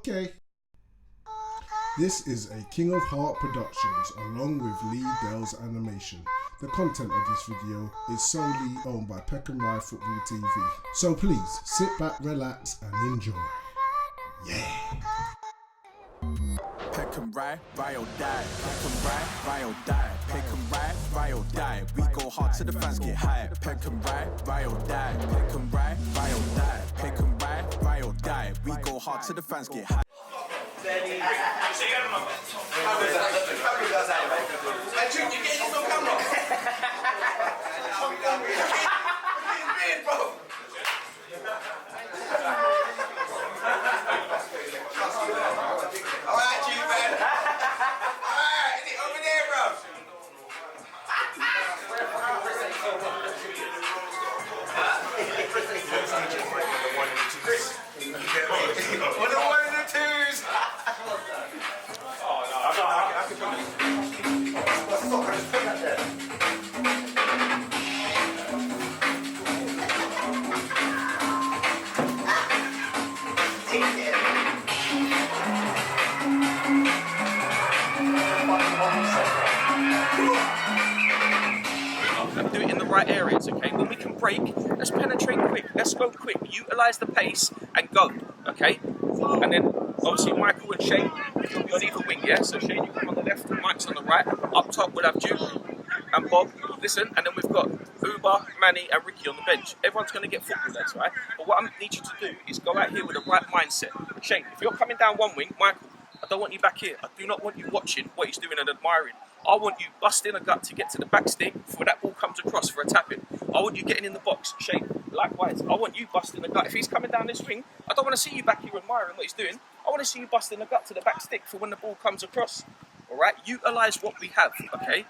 Okay. This is a King of Heart Productions along with Lee Dell's animation. The content of this video is solely owned by Peckham Rye Football TV. So please sit back, relax and enjoy. Yeah. Peckham Rye, ride or die. Peckham Rye, ride or die. Peckham Rye, ride or die. We go hard till the fans get high. Peckham Rye, ride or die. Peckham Rye, ride or die. Peckham Rye, ride or die. We go hard till the fans get high. Do it in the right areas, okay? When we can break, let's penetrate quick, let's go quick, utilise the pace and go, okay? And then obviously Michael and Shane, you'll be on either wing, yeah? So Shane, you come on the left, Mike's on the right. Up top we'll have Duke and Bob, listen, and then we've got Uber, Manny and Ricky on the bench. Everyone's going to get football legs, right? But what I need you to do is go out here with the right mindset. Shane, if you're coming down one wing, Michael, I don't want you back here. I do not want you watching what he's doing and admiring. I want you busting a gut to get to the back stick before that ball comes across for a tap-in. I want you getting in the box. Shane, likewise, I want you busting a gut. If he's coming down this wing, I don't want to see you back here admiring what he's doing. I want to see you busting a gut to the back stick for when the ball comes across. All right? Utilise what we have, okay?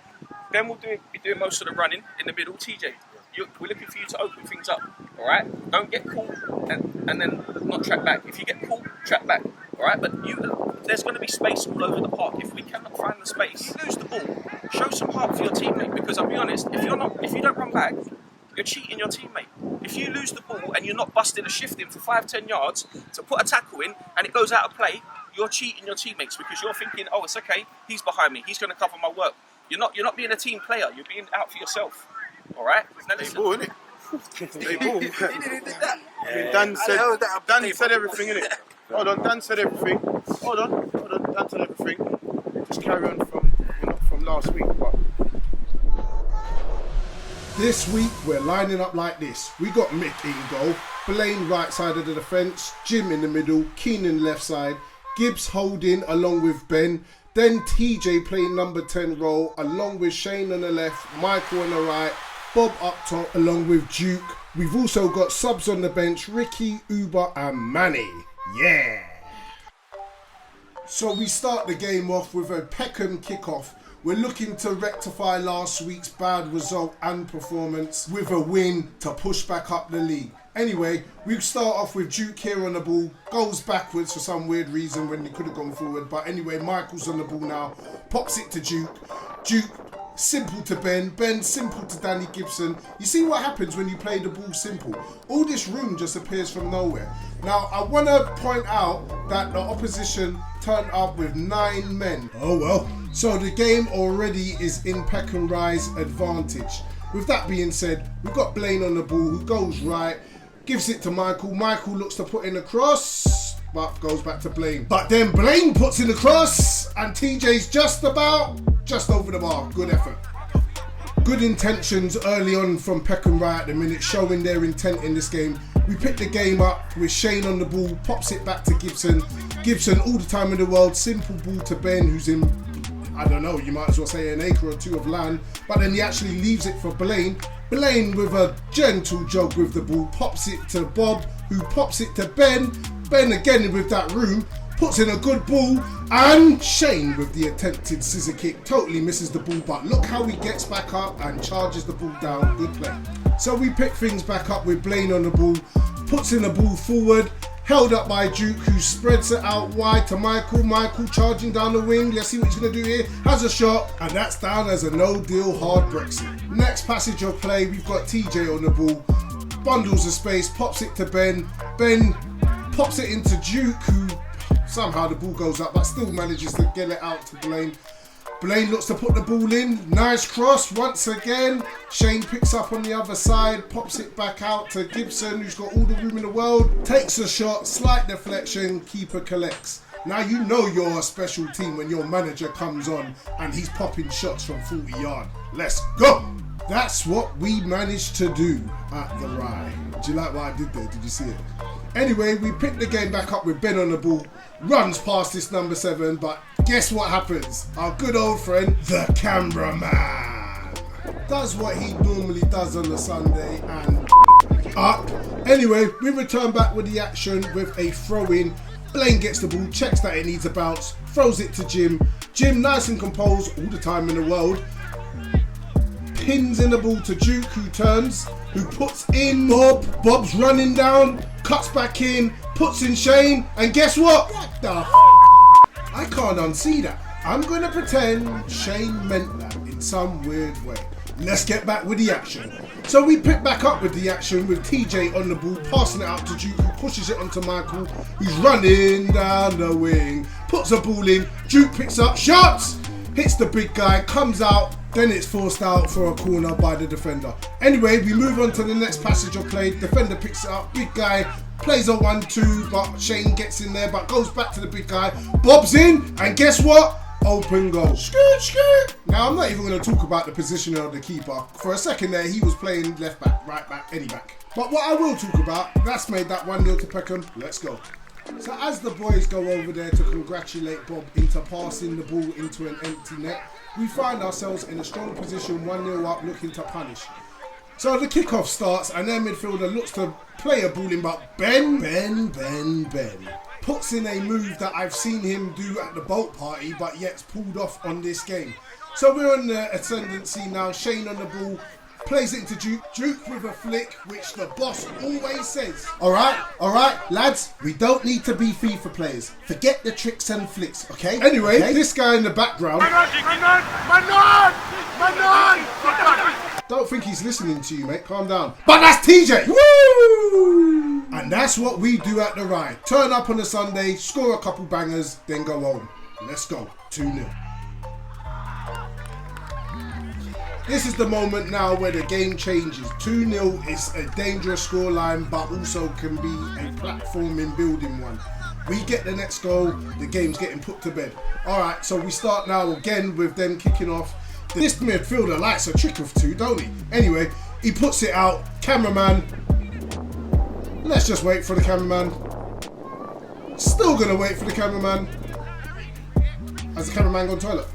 Then we'll be doing most of the running in the middle. TJ, we're looking for you to open things up, all right? Don't get caught and then not track back. If you get caught, track back, all right? But there's going to be space all over the park. If we cannot find the space, you lose the ball. Show some heart for your teammate, because I'll be honest, if you don't run back, you're cheating your teammate. If you lose the ball and you're not busting a shift in for 5-10 yards to put a tackle in and it goes out of play, you're cheating your teammates because you're thinking, oh, it's okay, he's behind me, he's going to cover my work. You're not being a team player, you're being out for yourself. All right? Now listen. They ball, innit? They ball. Dan said everything, innit? Hold on, Dan said everything. Hold on, Dan said everything. Just carry on from last week. But This week we're lining up like this. We got Mick in goal, Blaine right side of the defence, Jim in the middle, Keenan left side, Gibbs holding along with Ben, then TJ playing number 10 role along with Shane on the left, Michael on the right, Bob up top along with Duke. We've also got subs on the bench, Ricky, Uber and Manny. Yeah! So we start the game off with a Peckham kickoff. We're looking to rectify last week's bad result and performance with a win to push back up the league. Anyway, we start off with Duke here on the ball, goes backwards for some weird reason when he could have gone forward. But anyway, Michael's on the ball now, pops it to Duke. Duke, simple to Ben, Ben simple to Danny Gibson. You see what happens when you play the ball simple? All this room just appears from nowhere. Now, I want to point out that the opposition turned up with 9 men. Oh well. So the game already is in Peckham Rye's advantage. With that being said, we've got Blaine on the ball who goes right, gives it to Michael. Michael looks to put in a cross, but goes back to Blaine. But then Blaine puts in the cross, and TJ's just over the bar. Good effort. Good intentions early on from Peckham Rye at the minute, showing their intent in this game. We pick the game up with Shane on the ball, pops it back to Gibson. Gibson, all the time in the world, simple ball to Ben, who's in, I don't know, you might as well say an acre or two of land, but then he actually leaves it for Blaine. Blaine with a gentle jog with the ball, pops it to Bob, who pops it to Ben. Ben again with that room, puts in a good ball, and Shane with the attempted scissor kick totally misses the ball, but look how he gets back up and charges the ball down. Good play. So we pick things back up with Blaine on the ball, puts in the ball forward, held up by Duke, who spreads it out wide to Michael. Michael charging down the wing. Let's see what he's going to do here. Has a shot, and that's down as a no-deal hard Brexit. Next passage of play, we've got TJ on the ball. Bundles of space, pops it to Ben. Ben pops it into Duke, who Somehow the ball goes up, but still manages to get it out to Blaine. Blaine looks to put the ball in. Nice cross once again. Shane picks up on the other side, pops it back out to Gibson, who's got all the room in the world. Takes a shot, slight deflection, keeper collects. Now you know you're a special team when your manager comes on and he's popping shots from 40 yards. Let's go! That's what we managed to do at the Rye. Do you like what I did there? Did you see it? Anyway, we pick the game back up with Ben on the ball. Runs past this number 7, but guess what happens? Our good old friend, the cameraman, does what he normally does on the Sunday and up. Anyway, we return back with the action with a throw-in. Blaine gets the ball, checks that it needs a bounce, throws it to Jim. Jim, nice and composed, all the time in the world, pins in the ball to Duke, who turns, who puts in Bob. Bob's running down, cuts back in, puts in Shane, and guess what? What the I can't unsee that. I'm going to pretend Shane meant that in some weird way. Let's get back with the action. So we pick back up with the action with TJ on the ball, passing it out to Duke, who pushes it onto Michael, who's running down the wing, puts the ball in, Duke picks up, shots, hits the big guy, comes out, then it's forced out for a corner by the defender. Anyway, we move on to the next passage of play. Defender picks it up, big guy, plays a 1-2, but Shane gets in there, but goes back to the big guy, bobs in, and guess what? Open goal. Scoot, scoot. Now, I'm not even going to talk about the positioning of the keeper. For a second there, he was playing left back, right back, any back. But what I will talk about, that's made that 1-0 to Peckham. Let's go. So as the boys go over there to congratulate Bob into passing the ball into an empty net, we find ourselves in a strong position, 1-0 up, looking to punish. So the kickoff starts and their midfielder looks to play a ball in, but Ben puts in a move that I've seen him do at the boat party, but yet pulled off on this game. So we're on the ascendancy now. Shane on the ball, plays it into Duke. Duke with a flick, which the boss always says. All right, lads, we don't need to be FIFA players. Forget the tricks and flicks, okay? Anyway, this guy in the background. Don't think he's listening to you, mate. Calm down. But that's TJ. Woo! And that's what we do at the Rye. Turn up on a Sunday, score a couple bangers, then go home. Let's go. 2-0. This is the moment now where the game changes. 2-0 is a dangerous scoreline, but also can be a platform in building one. We get the next goal, the game's getting put to bed. Alright, so we start now again with them kicking off. This midfielder likes a trick of two, don't he? Anyway, he puts it out. Cameraman. Let's just wait for the cameraman. Still gonna wait for the cameraman. Has the cameraman gone toilet?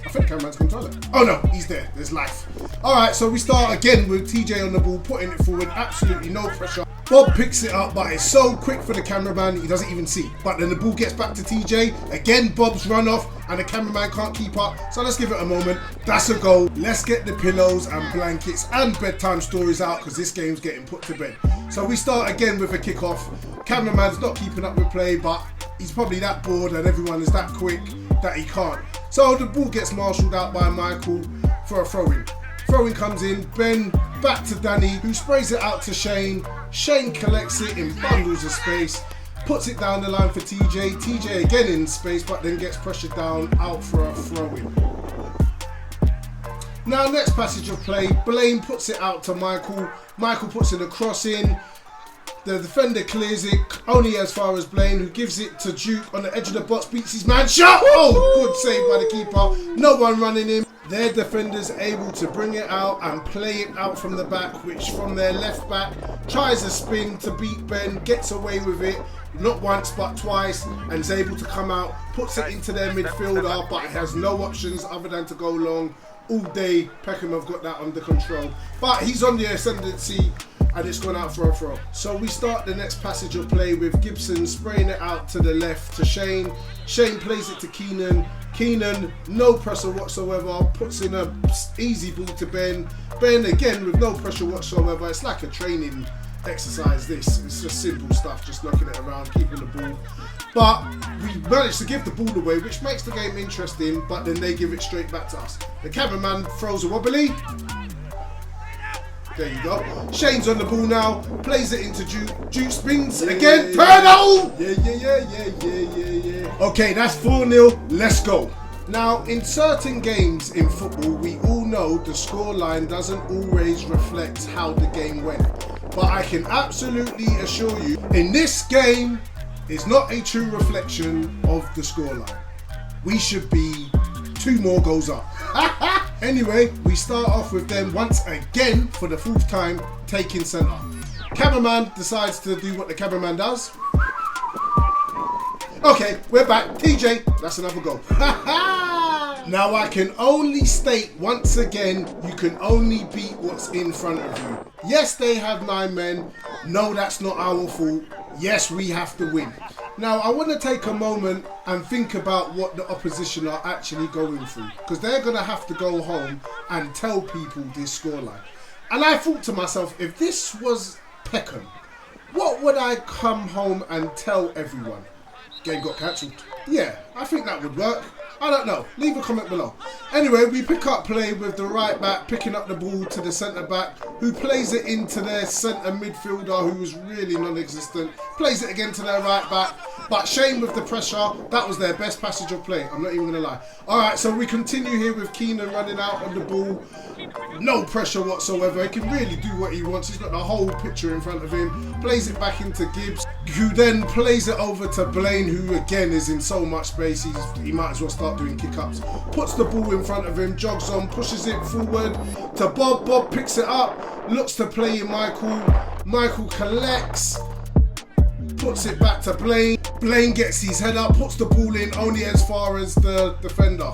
I think the cameraman's gone toilet. Oh no, he's there. There's life. Alright, so we start again with TJ on the ball, putting it forward. Absolutely no pressure. Bob picks it up, but it's so quick for the cameraman, he doesn't even see. But then the ball gets back to TJ. Again, Bob's run off, and the cameraman can't keep up. So let's give it a moment. That's a goal. Let's get the pillows and blankets and bedtime stories out, because this game's getting put to bed. So we start again with a kickoff. Cameraman's not keeping up with play, but he's probably that bored and everyone is that quick that he can't. So the ball gets marshalled out by Michael for a throw-in. Throw-in comes in, Ben back to Danny, who sprays it out to Shane. Shane collects it in bundles of space, puts it down the line for TJ. TJ again in space, but then gets pressured down, out for a throw-in. Now next passage of play, Blaine puts it out to Michael. Michael puts in a cross in. The defender clears it only as far as Blaine, who gives it to Duke on the edge of the box, beats his man. Shot! Oh, good save by the keeper. No one running him. Their defenders able to bring it out and play it out from the back, which from their left back tries a spin to beat Ben, gets away with it, not once but twice, and is able to come out, puts it into their midfielder, but has no options other than to go long. All day, Peckham have got that under control. But he's on the ascendancy, and it's gone out for a throw. So we start the next passage of play with Gibson spraying it out to the left to Shane. Shane plays it to Keenan. Keenan, no pressure whatsoever, puts in a easy ball to Ben. Ben again with no pressure whatsoever. It's like a training exercise this. It's just simple stuff, just knocking it around, keeping the ball. But we managed to give the ball away, which makes the game interesting, but then they give it straight back to us. The cameraman throws a wobbly. There you go. Shane's on the ball now. Plays it into Duke. Duke spins again. Turnover! Yeah. Okay, that's 4-0. Let's go. Now, in certain games in football, we all know the scoreline doesn't always reflect how the game went. But I can absolutely assure you, in this game, it's not a true reflection of the scoreline. We should be 2 more goals up. Anyway, we start off with them once again for the 4th time taking centre. Cameraman decides to do what the cameraman does. Okay, we're back. TJ, that's another goal. Now I can only state once again, you can only beat what's in front of you. Yes, they have 9 men. No, that's not our fault. Yes, we have to win. Now, I want to take a moment and think about what the opposition are actually going through, because they're going to have to go home and tell people this scoreline. And I thought to myself, if this was Peckham, what would I come home and tell everyone? Game got cancelled. Yeah, I think that would work. I don't know. Leave a comment below. Anyway, we pick up play with the right back, picking up the ball to the centre back, who plays it into their centre midfielder, who was really non-existent. Plays it again to their right back. But Shane with the pressure, that was their best passage of play. I'm not even going to lie. Alright, so we continue here with Keenan running out on the ball. No pressure whatsoever. He can really do what he wants. He's got the whole picture in front of him. Plays it back into Gibbs, who then plays it over to Blaine, who again is in so much space. He might as well start doing kick-ups. Puts the ball in front of him, jogs on, pushes it forward to Bob. Bob picks it up, looks to play in Michael. Michael collects, puts it back to Blaine. Blaine gets his head up, puts the ball in only as far as the defender.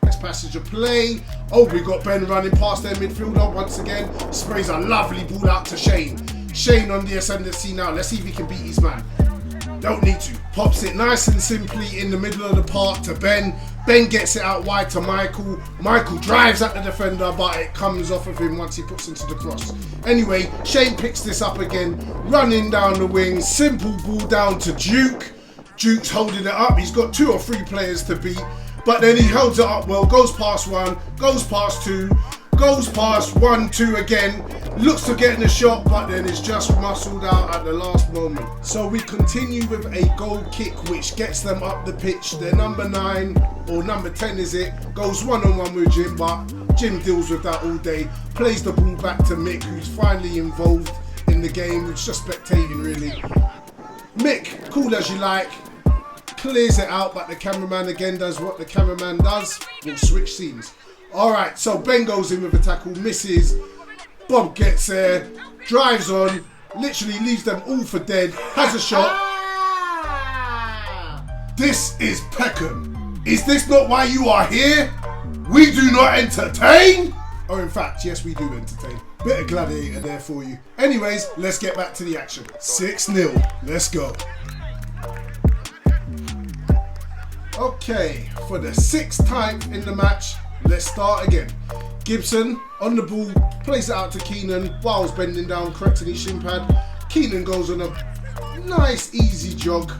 Next passage of play. Oh, we got Ben running past their midfielder once again. Sprays a lovely ball out to Shane. Shane on the ascendancy now. Let's see if he can beat his man. Don't need to. Pops it nice and simply in the middle of the park to Ben. Ben gets it out wide to Michael. Michael drives at the defender, but it comes off of him once he puts into the cross. Anyway, Shane picks this up again, running down the wing. Simple ball down to Duke. Duke's holding it up. He's got 2 or 3 players to beat, but then he holds it up well. Goes past 1, goes past 2, goes past 1, 2 again. Looks to getting a shot, but then it's just muscled out at the last moment. So we continue with a goal kick, which gets them up the pitch. Their number 9, or number 10 is it, goes one-on-one with Jim, but Jim deals with that all day. Plays the ball back to Mick, who's finally involved in the game, who's just spectating really. Mick, cool as you like, clears it out, but the cameraman again does what the cameraman does. We'll switch scenes. Alright, so Ben goes in with a tackle, misses. Bob gets there, drives on, literally leaves them all for dead, has a shot. This is Peckham. Is this not why you are here? We do not entertain? Or in fact, yes, we do entertain. Bit of gladiator there for you. Anyways, let's get back to the action. 6-0, let's go. Okay, for the 6th time in the match, let's start again. Gibson on the ball, plays it out to Keenan whilst bending down, correcting his shin pad. Keenan goes on a nice easy jog,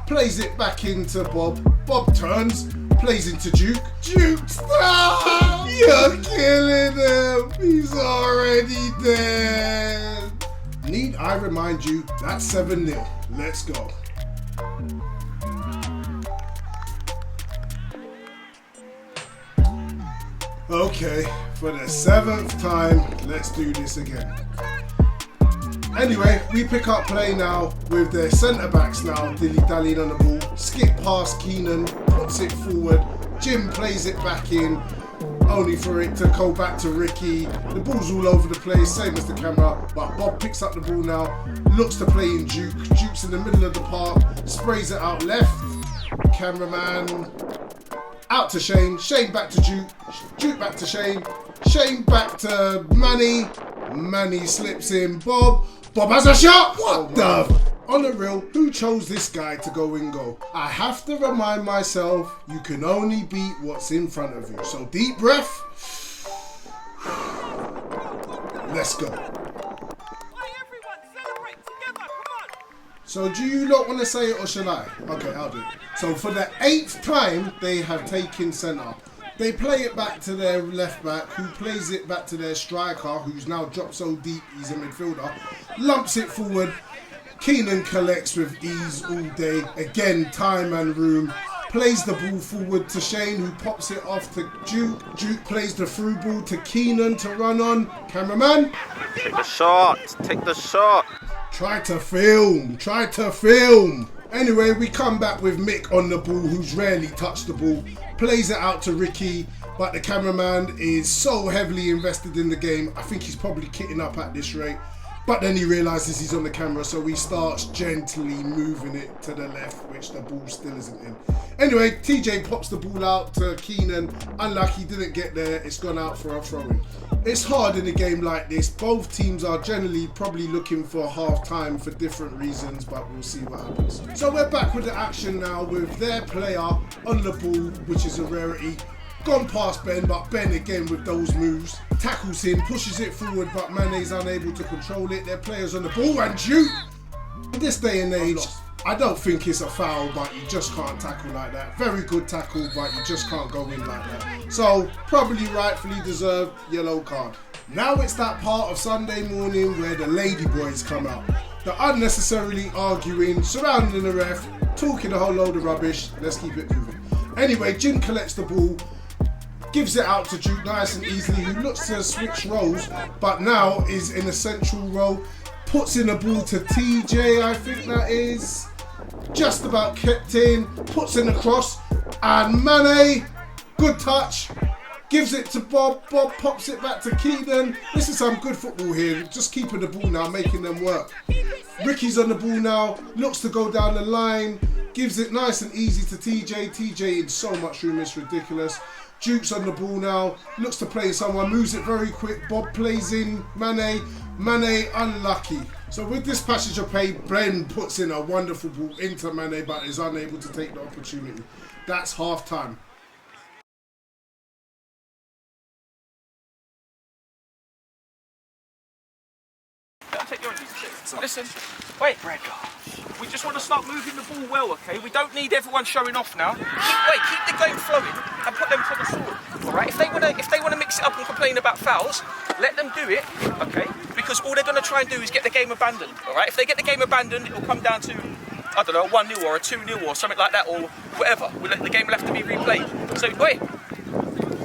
plays it back into Bob. Bob turns, plays into Duke. Duke, stop! You're killing him! He's already dead! Need I remind you, that's 7-0. Let's go. Okay, for the 7th time, let's do this again. Anyway, we pick up play now with their centre backs now dilly-dallying on the ball. Skip past Keenan, puts it forward. Jim plays it back in, only for it to go back to Ricky. The ball's all over the place, same as the camera, but Bob picks up the ball now, looks to play in Duke. Duke's in the middle of the park, sprays it out left. Cameraman out to Shane, Shane back to Duke, Duke back to Shane, Shane back to Manny, Manny slips in Bob, Bob has a shot! What the? On the real, who chose this guy to go in goal? I have to remind myself, you can only beat what's in front of you. So deep breath. Let's go. So do you not want to say it or shall I? Okay, I'll do it. So for the 8th time, they have taken centre. They play it back to their left back, who plays it back to their striker, who's now dropped so deep he's a midfielder, lumps it forward. Keenan collects with ease all day. Again, time and room. Plays the ball forward to Shane, who pops it off to Duke. Duke plays the through ball to Keenan to run on. Cameraman. Take the shot. Take the shot. Try to film. Try to film. Anyway, we come back with Mick on the ball, who's rarely touched the ball. Plays it out to Ricky, but the cameraman is so heavily invested in the game. I think he's probably kitting up at this rate. But then he realises he's on the camera, so he starts gently moving it to the left, which the ball still isn't in. Anyway, TJ pops the ball out to Keenan. Unlucky, didn't get there. It's gone out for a throw-in. It's hard in a game like this. Both teams are generally probably looking for half-time for different reasons, but we'll see what happens. So we're back with the action now with their player on the ball, which is a rarity. Gone past Ben, but Ben again with those moves. Tackles him, pushes it forward, but Mane's unable to control it. Their players on the ball and shoot. In this day and age, I don't think it's a foul, but you just can't tackle like that. Very good tackle, but you just can't go in like that. So, probably rightfully deserved yellow card. Now it's that part of Sunday morning where the lady boys come out. They're unnecessarily arguing, surrounding the ref, talking a whole load of rubbish. Let's keep it moving. Anyway, Jim collects the ball, gives it out to Duke nice and easily, who looks to switch roles, but now is in a central role. Puts in a ball to TJ, I think that is. Just about kept in, puts in a cross, and Mane, good touch, gives it to Bob. Bob pops it back to Keenan. This is some good football here, just keeping the ball now, making them work. Ricky's on the ball now, looks to go down the line, gives it nice and easy to TJ. TJ in so much room, it's ridiculous. Duke's on the ball now, looks to play someone, moves it very quick. Bob plays in Mane. Mane unlucky. So with this passage of play, Ben puts in a wonderful ball into Mane, but is unable to take the opportunity. That's half time. Listen, wait. We just want to start moving the ball well, okay? We don't need everyone showing off now. Keep the game flowing and put them to the sword. All right? If they wanna mix it up and complain about fouls, let them do it, okay? Because all they're gonna try and do is get the game abandoned. All right? If they get the game abandoned, it'll come down to, I don't know, a 1-0 or a 2-0 or something like that, or whatever. The game will have to be replayed. So wait.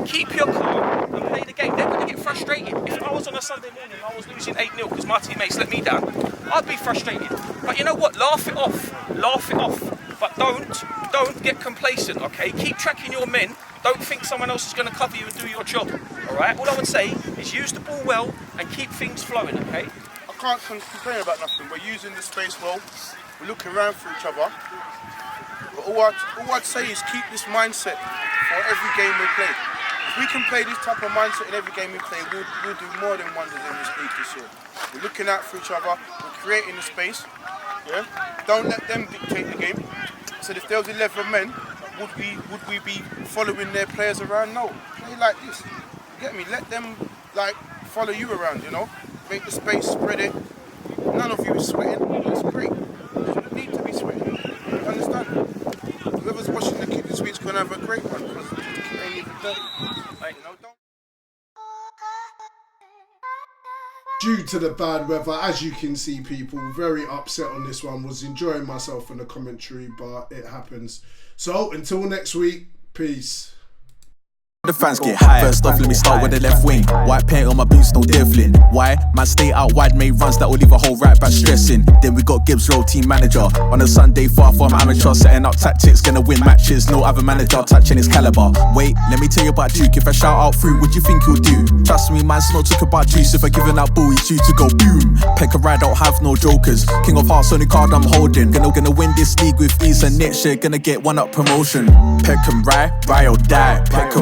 Keep your calm and play the game. They're going to get frustrated. If I was on a Sunday morning and I was losing 8-0 because my teammates let me down, I'd be frustrated. But you know what? Laugh it off. Laugh it off. But don't get complacent, okay? Keep tracking your men. Don't think someone else is going to cover you and do your job, all right? All I would say is use the ball well and keep things flowing, okay? I can't complain about nothing. We're using the space well. We're looking around for each other. But all I'd say is keep this mindset for every game we play. If we can play this type of mindset in every game we play, we'll do more than wonders in this league this year. We're looking out for each other, we're creating the space, yeah? Don't let them dictate the game. So if there was 11 men, would we be following their players around? No, play like this, you get me? Let them like follow you around, you know? Make the space, spread it. None of you is sweating, it's great. You shouldn't need to be sweating, you understand? Whoever's watching the kid this week's going to have a great one, because the kid ain't even dirty. Like, you know, don't. Due to the bad weather, as you can see, people, very upset on this one. Was enjoying myself in the commentary, but it happens. So, until next week, peace. The fans get high. First off, let me start with the left wing. White paint on my boots, no devlin. Why? Man, stay out wide, made runs that will leave a whole right back stressing. Then we got Gibbs, role team manager. On a Sunday, far from amateur, setting up tactics, gonna win matches. No other manager touching his caliber. Wait, let me tell you about Duke. If I shout out through, what do you think he'll do? Trust me, man's not talk about juice. If I giving out ball, he's due to go boom. Peck a ride, don't have no jokers. King of Hearts, only card I'm holding. Gonna win this league with ease, and next year gonna get 1-up promotion. Peck and ride or die. Peck